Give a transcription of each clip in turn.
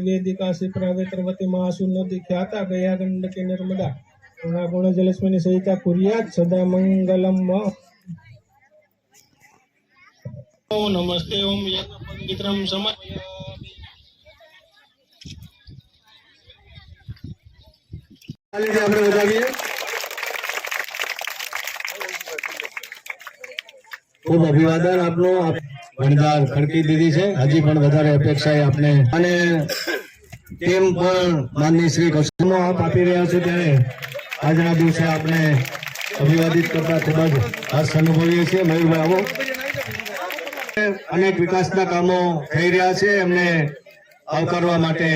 वेदिका शिप्रावेत्रवती महासुन्नति ख्याता गया गंडकी नर्मदा गुण जलस्मिनी सहिता कुर्यात् सदा मंगलम। ओम नमस्ते ओम यज्ञपवित्रं समर्पयामि। खूब अभिवादन आपनो वणदार खड़की दीदी है। हजी पण वधारे अपेक्षा है आपने अने टीम पण माननीय श्री कौशलनो आप आपी रह्या छो त्यारे आजना दिवसे आपने अभिवादित करता खूब ज हर्ष अनुभवीए छीए। मयूरभाई आवो। अनेक विकासना कामो थई रह्या छे एमने आवकारवा माटे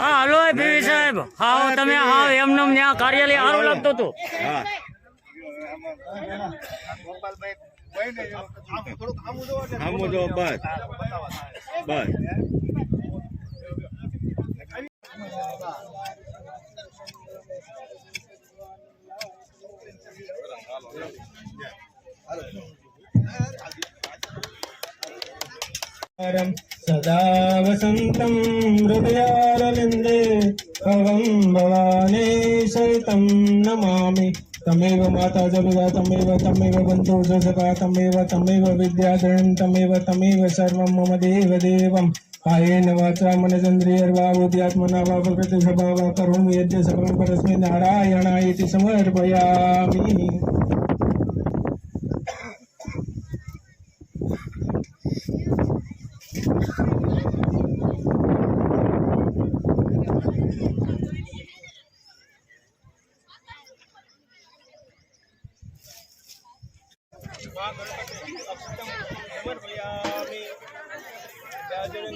હાલો પીવી સાહેબ હાવ તમે હાવ એમનેમ ત્યાં કાર્યાલય સારું લાગતું હતું। सदा वसंतं हृदयारविन्दे भवं भवानी सहितं नमामि। तमेव माता जगदा तमेव बन्धु सखा तमेव विद्याधरं तमेव सर्वं मम देवदेवं। कायेन वाचा मनसेन्द्रियर्वा बुद्ध्यात्मना वा प्रकृतिस्वभावा वा करोमि यद्य सकलं परस्मै नारायणायेति समर्पयामि।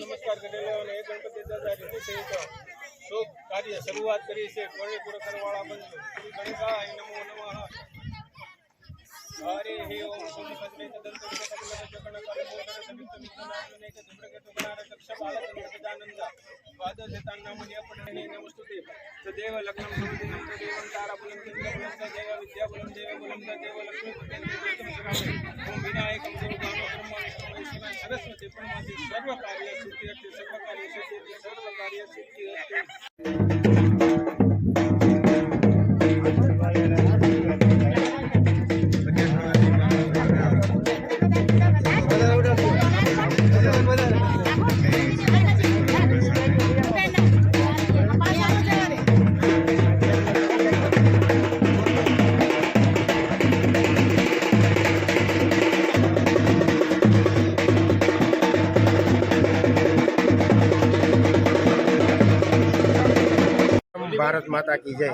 नमस्कार करेलो અને એક ગણપતિ દાદા રીતે સહિત શુભ કાર્ય શરૂઆત કરી છે। કોળી પૂરો કરવાળા બનજો શ્રી ગણેશાય નમો નમઃ। हरे हे ओम सोम पद्मे तदंत सकल जगन काल मोदर समित मित्रनाथने के धुम्रके तुगनार कक्ष बालक सदानंद वाद शैतान नामनि अपने नमस्तुते सदैव लग्नं सुदिनं देवं ताराबलं चंद्रबलं देव विद्या बलं देव लक्ष्मी ओम विनायकं देवगानो ब्रह्म विष्णु शिव सरस्वती परमादि सर्व कार्य सिद्धि भारत माता की जय।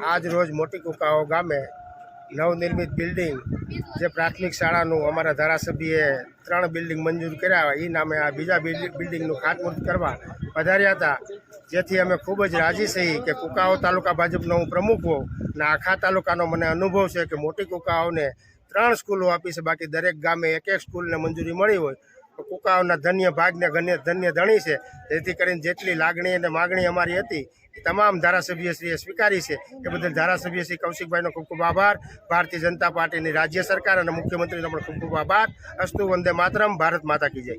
आज रोज मोटी कुकाओ गामे नवनिर्मित बिल्डिंग जे प्राथमिक शाळाનું અમારા ધારાસભ્યએ 3 બિલ્ડિંગ મંજૂર કર્યા એ નામે આ બીજા બિલ્ડિંગનું ખાતમુહૂર્ત કરવા પધાર્યા હતા, જેથી અમે ખૂબ જ રાજી છીએ કે કુકાઓ તાલુકા ભાજપનો હું પ્રમુખ હોઉં અને આખા તાલુકાનો મને અનુભવ છે કે મોટી કુકાઓને 3 સ્કૂલો આપી છે, બાકી દરેક ગામે એક સ્કૂલને મંજૂરી મળી હોય તો કુકાઓના ધન્ય ભાગને ધન્ય ધણી છે। જેથી કરીને જેટલી લાગણી અને માગણી અમારી હતી તમામ ધારાસભ્યશ્રીએ સ્વીકારી છે એ બદલ ધારાસભ્ય શ્રી કૌશિકભાઈનો ખૂબ ખૂબ આભાર। ભારતીય જનતા પાર્ટીની રાજ્ય સરકાર અને મુખ્યમંત્રીનો પણ ખૂબ ખૂબ આભાર। અસ્તુ વંદે માતરમ। ભારત માતા કી જય।